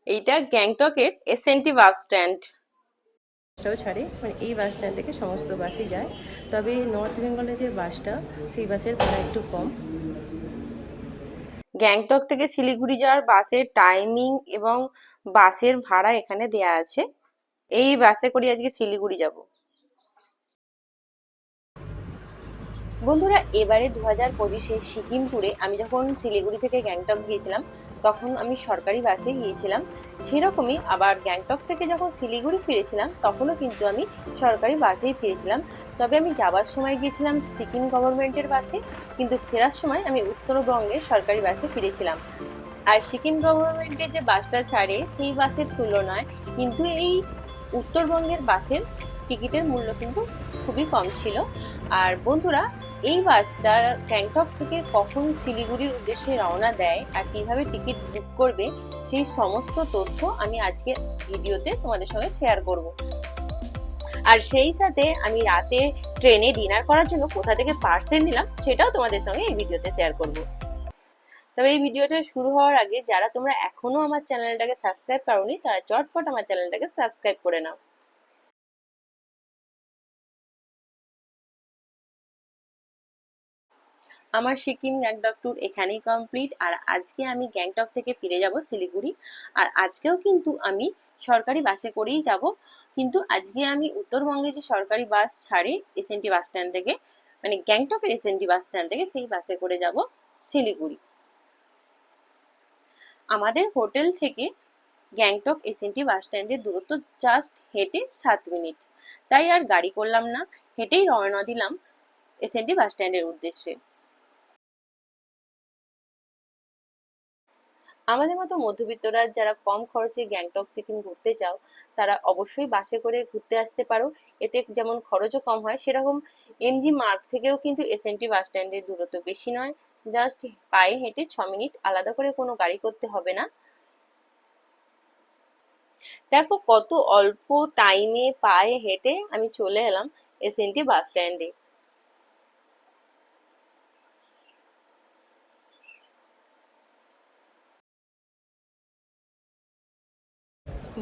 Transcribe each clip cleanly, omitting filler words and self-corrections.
এইটা গ্যাংটকের SNT bus stand. বাসটাও ছাড়ে, মানে এই বাস স্ট্যান্ড থেকে সমস্ত বাসই যায়। তবে নর্থ বেঙ্গলের যে বাসটা, সেই বাসের ভাড়া একটু কম। গ্যাংটক থেকে শিলিগুড়ি যাওয়ার বাসের টাইমিং এবং বাসের ভাড়া এখানে দেয়া আছে। এই বাসে করে আজকে শিলিগুড়ি যাব। বন্ধুরা, এবারে 2025-এ সিকিম ট্যুরে আমি যখন শিলিগুড়ি থেকে গ্যাংটক গিয়েছিলাম তখন আমি সরকারি বাসে গিয়েছিলাম। সেরকমই আবার গ্যাংটক থেকে যখন শিলিগুড়ি ফিরেছিলাম তখনও কিন্তু আমি সরকারি বাসেই ফিরেছিলাম। তবে আমি যাওয়ার সময় গিয়েছিলাম সিকিম গভর্নমেন্টের বাসে, কিন্তু ফেরার সময় আমি উত্তরবঙ্গের সরকারি বাসে ফিরেছিলাম। আর সিকিম গভর্নমেন্টের যে বাসটা ছাড়ে সেই বাসের তুলনায় কিন্তু এই উত্তরবঙ্গের বাসের টিকিটের মূল্য কিন্তু খুবই কম ছিল। আর বন্ধুরা, এই বাসটা গ্যাংটক থেকে কখন শিলিগুড়ির উদ্দেশ্যে রওনা দেয় আর কিভাবে টিকিট বুক করবে সেই সমস্ত তথ্য আমি আজকে ভিডিওতে তোমাদের সঙ্গে শেয়ার করব। আর সেই সাথে আমি রাতে ট্রেনে ডিনার করার জন্য কোথা থেকে পার্সেল নিলাম সেটাও তোমাদের সঙ্গে এই ভিডিওতে শেয়ার করব। তবে এই ভিডিওটা শুরু হওয়ার আগে যারা তোমরা এখনো আমার চ্যানেলটাকে সাবস্ক্রাইব করোনি তারা চটপট আমার চ্যানেলটাকে সাবস্ক্রাইব করে নাও। আমার সিকিম গ্যাংটক ট্যুর এখানেই কমপ্লিট। আর আজকে আমি গ্যাংটক থেকে ফিরে যাব শিলিগুড়ি। আর আজকেও কিন্তু আমি সরকারি বাসে করেই যাব, কিন্তু আজকে আমি উত্তরবঙ্গে যে সরকারি বাস ছাড়ে এসএনটি বাস স্ট্যান্ড থেকে, মানে গ্যাংটকের এসএনটি বাস স্ট্যান্ড থেকে, সেই বাসে করে যাব শিলিগুড়ি। আমাদের হোটেল থেকে গ্যাংটক এসএনটি বাস স্ট্যান্ডের দূরত্ব জাস্ট হেঁটে 7 মিনিট। তাই আর গাড়ি করলাম না, হেঁটেই রওনা দিলাম এসএনটি বাস স্ট্যান্ডের উদ্দেশ্যে। আমাদের মতো মধ্যবিত্তরা যারা কম খরচে গ্যাংটক সিকিম ঘুরতে চাও তারা অবশ্যই বাসে করে ঘুরতে আসতে পারো। এতে যেমন খরচও কম হয়, সেরকম এমজি মার্গ থেকেও কিন্তু এসএনটি বাস স্ট্যান্ডের দূরত্ব বেশি নয়, জাস্ট পায়ে হেঁটে 6 মিনিট, আলাদা করে কোনো গাড়ি করতে হবে না। দেখো কত অল্প টাইমে পায়ে হেঁটে আমি চলে এলাম এসএনটি বাস স্ট্যান্ডে।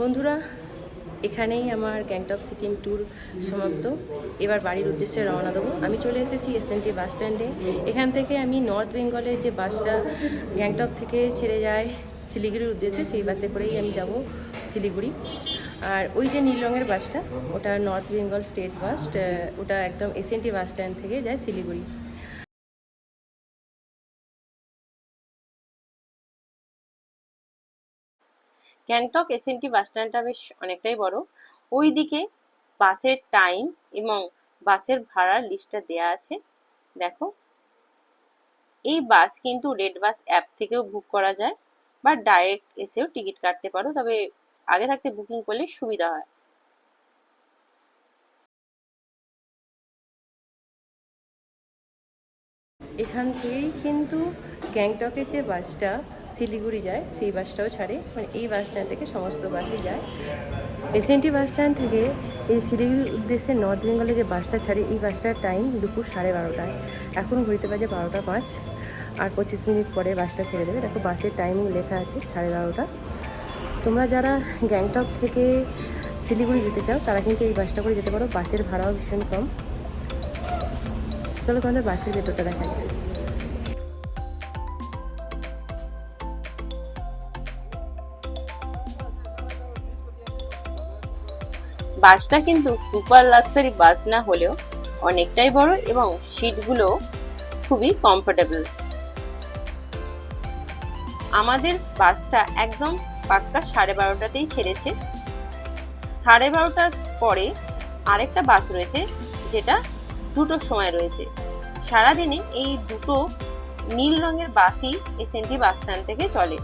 বন্ধুরা, এখানেই আমার গ্যাংটক সিকিম ট্যুর সমাপ্ত। এবার বাড়ির উদ্দেশ্যে রওনা দেবো। আমি চলে এসেছি এসএনটি বাস স্ট্যান্ডে। এখান থেকে আমি নর্থ বেঙ্গলের যে বাসটা গ্যাংটক থেকে ছেড়ে যায় শিলিগুড়ির উদ্দেশ্যে, সেই বাসে করেই আমি যাব শিলিগুড়ি। আর ওই যে নীল রঙের বাসটা, ওটা নর্থ বেঙ্গল স্টেট বাস, ওটা একদম এসএনটি বাস স্ট্যান্ড থেকে যায় শিলিগুড়ি। গ্যাংটক এসএনটি বাস স্ট্যান্ডটা বেশ অনেকটাই বড়। ওইদিকে বাসের টাইম এবং বাসের ভাড়ার লিস্টটা দেয়া আছে, দেখো। এই বাস কিন্তু রেড বাস অ্যাপ থেকেও বুক করা যায় বা ডাইরেক্ট এসেও টিকিট কাটতে পারো, তবে আগে থাকতে বুকিং করলে সুবিধা হয়। এখান থেকেই কিন্তু গ্যাংটকের যে বাসটা শিলিগুড়ি যায় সেই বাসটাও ছাড়ে, মানে এই বাস স্ট্যান্ড থেকে সমস্ত বাসই যায়। এসএনটি বাস স্ট্যান্ড থেকে এই শিলিগুড়ির উদ্দেশ্যে নর্থ বেঙ্গলে যে বাসটা ছাড়ে, এই বাসটার টাইম দুপুর 12:30টায়। এখন ঘুরতে বাজে 12টা 5, আর 25 মিনিট পরে বাসটা ছেড়ে দেবে। দেখো বাসের টাইমিং লেখা আছে 12:30। তোমরা যারা গ্যাংটক থেকে শিলিগুড়ি যেতে চাও তারা কিন্তু এই বাসটা করে যেতে পারো, বাসের ভাড়াও ভীষণ কম। চলো তোমাদের বাসের ভেতরটা দেখাই। বাসটা কিন্তু সুপার লাক্সারি বাস না হলেও অনেকটাই বড় এবং সিটগুলো খুবই কমফোর্টেবল। আমাদের বাসটা একদম পাক্কা 12:30টাতেই ছেড়েছে। 12:30টার পরে আরেকটা বাস রয়েছে যেটা 2টোর সময় রয়েছে। সারাদিনে এই দুটো নীল রঙের বাসই এসএনটি বাস স্ট্যান্ড থেকে চলে।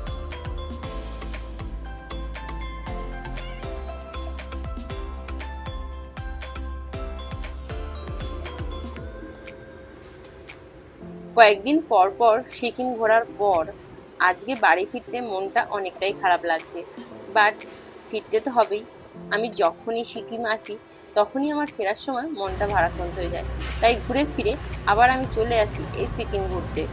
কয়েকদিন পর পর সিকিম ঘোরার পর আজকে বাড়ি ফিরতে মনটা অনেকটাই খারাপ লাগছে, বাট ফিরতে তো হবেই। আমি যখনই সিকিম আসি তখনই আমার ফেরার সময় মনটা ভারাক্রান্ত হয়ে যায়, তাই ঘুরে ফিরে আবার আমি চলে আসি এই সিকিম ঘুরতে।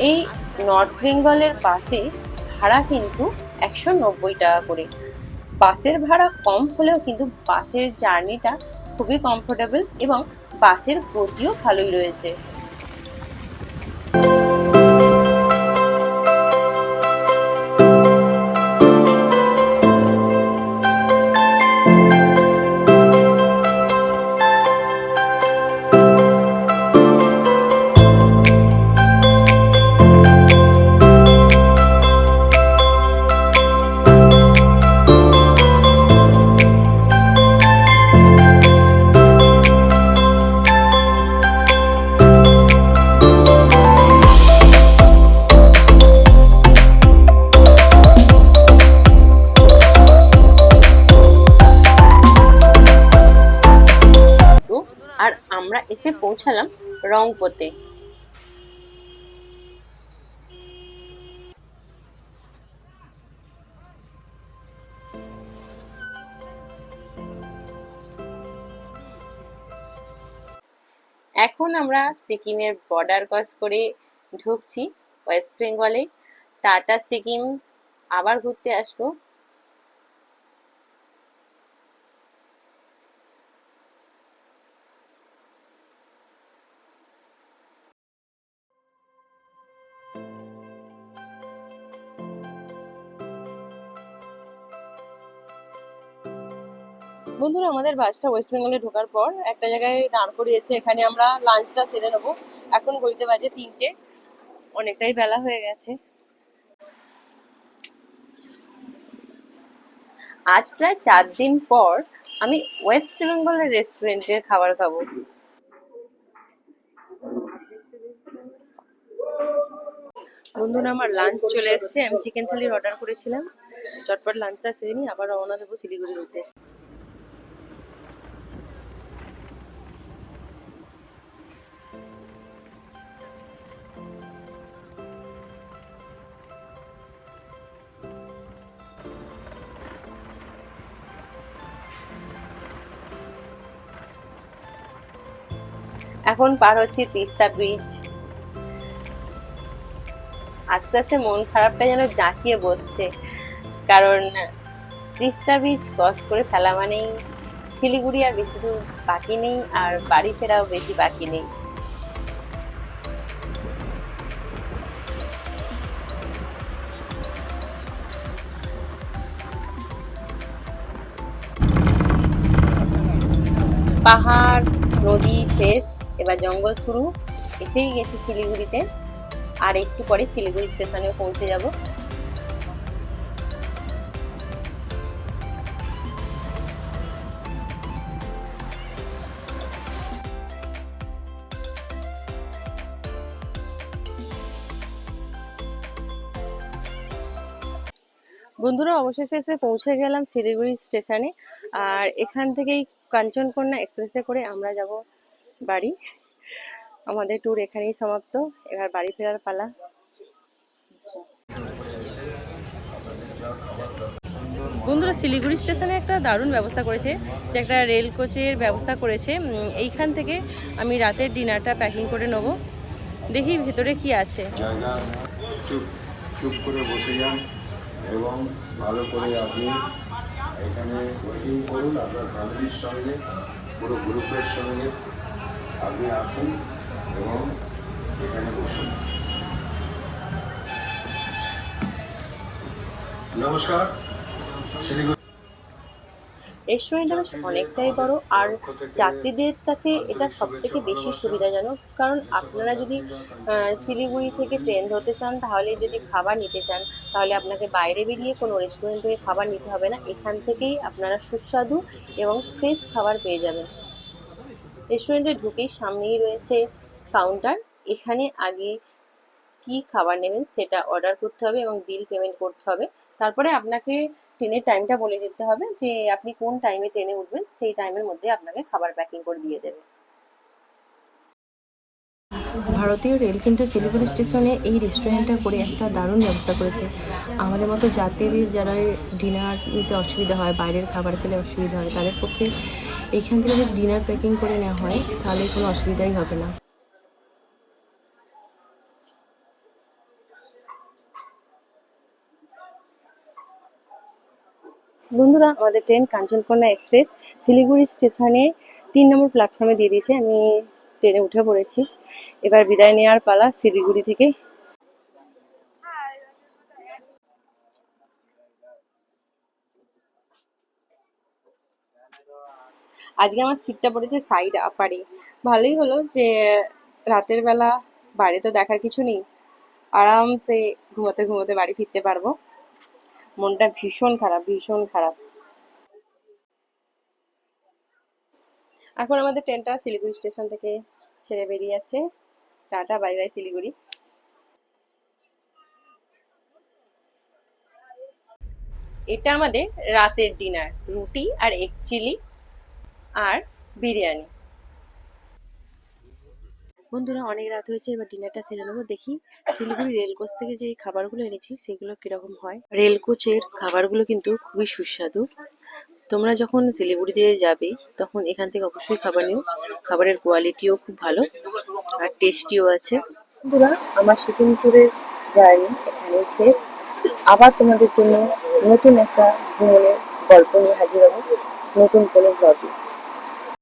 এই নর্থ বেঙ্গলের বাসে ভাড়া কিন্তু 190 টাকা করে। বাসের ভাড়া কম হলেও কিন্তু বাসের জার্নিটা খুবই কমফোর্টেবল এবং বাসের গতিও ভালোই রয়েছে। আর আমরা এসে পৌঁছালাম রংপুরে। এখন আমরা সিকিমের বর্ডার ক্রস করে ঢুকছি ওয়েস্ট বেঙ্গলে। টাটা সিকিম আবার ঘুরতে আসবো। বন্ধুরা, আমাদের বাসটা ওয়েস্ট বেঙ্গলে ঢোকার পর একটা জায়গায় দাঁড় করিয়েছে। এখানে আমরা লাঞ্চটা সেরে নেবো। এখন ঘড়িতে বাজে 3টে, অনেকটাই বেলা হয়ে গেছে। আজ প্রায় 4 দিন পর আমি ওয়েস্ট বেঙ্গলের রেস্টুরেন্টের খাবার খাবো। বন্ধুরা, আমার লাঞ্চ চলে এসেছে। আমি চিকেন থালির অর্ডার করেছিলাম। চটপট লাঞ্চটা সেরে নিই, আবার রওনা দেবো শিলিগুড়ির উদ্দেশ্যে। এখন পার হচ্ছে তিস্তা ব্রিজ। আস্তে আস্তে মন খারাপটা যেন জাঁকিয়ে বসছে, কারণ তিস্তা ব্রিজ ক্রস করে ফেলা মানেই শিলিগুড়ি আর বেশি দূর বাকি নেই, আর বাড়ি ফেরাও বেশি বাকি নেই। পাহাড়, নদী শেষ, এবার জঙ্গল শুরু। এসেই গেছি শিলিগুড়িতে, আর একটু পরে শিলিগুড়ি স্টেশনে পৌঁছে যাব। বন্ধুরা, অবশেষে এসে পৌঁছে গেলাম শিলিগুড়ি স্টেশনে। আর এখান থেকেই কাঞ্চনকন্যা এক্সপ্রেসে করে আমরা যাব বাড়ি। আমাদের ট্যুর এখানেই সমাপ্ত, এবার বাড়ি ফেরার পালা। বন্ধুরা, শিলিগুড়ি স্টেশনে একটা দারুণ ব্যবস্থা করেছে, যে একটা রেল কোচের ব্যবস্থা করেছে। এইখান থেকে আমি রাতের ডিনারটা প্যাকিং করে নেব। দেখি ভেতরে কি আছে। জায়গা চুপ চুপ করে বসে যান এবং ভালো করে আপনি এখানে ওয়েটিং করুন আপনার ফ্যামিলির সঙ্গে, পুরো গ্রুপের সঙ্গে আপনি আসুন এবং এখানে বসুন। নমস্কার। শিলিগুড়ি রেস্টুরেন্টটা বেশ অনেকটাই বড়, আর যাত্রীদের কাছে এটা সব থেকে বেশি সুবিধাজনক। কারণ আপনারা যদি শিলিগুড়ি থেকে ট্রেন ধরতে চান, তাহলে যদি খাবার নিতে চান, তাহলে আপনাকে বাইরে বেরিয়ে কোনো রেস্টুরেন্ট থেকে খাবার নিতে হবে না। এখান থেকেই আপনারা সুস্বাদু এবং ফ্রেশ খাবার পেয়ে যাবেন। রেস্টুরেন্টে ঢুকেই সামনেই রয়েছে কাউন্টার। এখানে আগে কি খাবার নেবেন সেটা অর্ডার করতে হবে এবং বিল পেমেন্ট করতে হবে। তারপরে আপনাকে ট্রেনের টাইমটা বলে দিতে হবে, যে আপনি কোন টাইমে ট্রেনে উঠবেন, সেই টাইমের মধ্যে আপনাকে খাবার প্যাকিং করে দিয়ে দেবে। ভারতীয় রেল কিন্তু শিলিগুড়ি স্টেশনে এই রেস্টুরেন্টটা করে একটা দারুণ ব্যবস্থা করেছে। আমাদের মতো যাত্রীদের যারা ডিনার নিতে অসুবিধা হয়, বাইরের খাবার খেলে অসুবিধা হয়, তাদের পক্ষে এইখান থেকে যদি ডিনার প্যাকিং করে নেওয়া হয়, তাহলে কোনো অসুবিধাই হবে না। বন্ধুরা, আমাদের ট্রেন কাঞ্চনকন্যা এক্সপ্রেস শিলিগুড়ি স্টেশনে 3 নম্বর প্ল্যাটফর্মে দিয়ে দিয়েছে। আমি ট্রেনে উঠে পড়েছি। এবার বিদায় নেওয়ার পালা শিলিগুড়ি থেকে। আজকে আমার সিটটা পড়েছে সাইড আপারে। ভালোই হলো যে রাতের বেলা বাইরে তো দেখার কিছু নেই, আরামসে ঘুমোতে ঘুমোতে বাড়ি ফিরতে পারবো। মনটা ভীষণ খারাপ, ভীষণ খারাপ। এখন আমাদের ট্রেনটা শিলিগুড়ি স্টেশন থেকে ছেড়ে বেরিয়ে যাচ্ছে। Tata, bye bye Siliguri. এটা আমাদের রাতের ডিনার, রুটি আর এগ চিলি আর বিরিয়ানি। বন্ধুরা, অনেক রাত হয়েছে, এবার ডিনারটা সেরে নেবো। দেখি শিলিগুড়ি রেল কোচ থেকে যে খাবারগুলো এনেছি সেগুলো কিরকম হয়। রেল কোচের খাবারগুলো কিন্তু খুবই সুস্বাদু। তোমরা যখন শিলিগুড়ি দিয়ে যাবে তখন এখান থেকে অবশ্যই খাবার নিও। খাবারের কোয়ালিটিও খুব ভালো আর টেস্টিও আছে। বন্ধুরা, আমার সিকিম ট্যুরের জার্নি এখানে শেষ। আবার তোমাদের জন্য নতুন একটা ভ্রমণের গল্প নিয়ে হাজির হবো নতুন কোনো ব্লগে।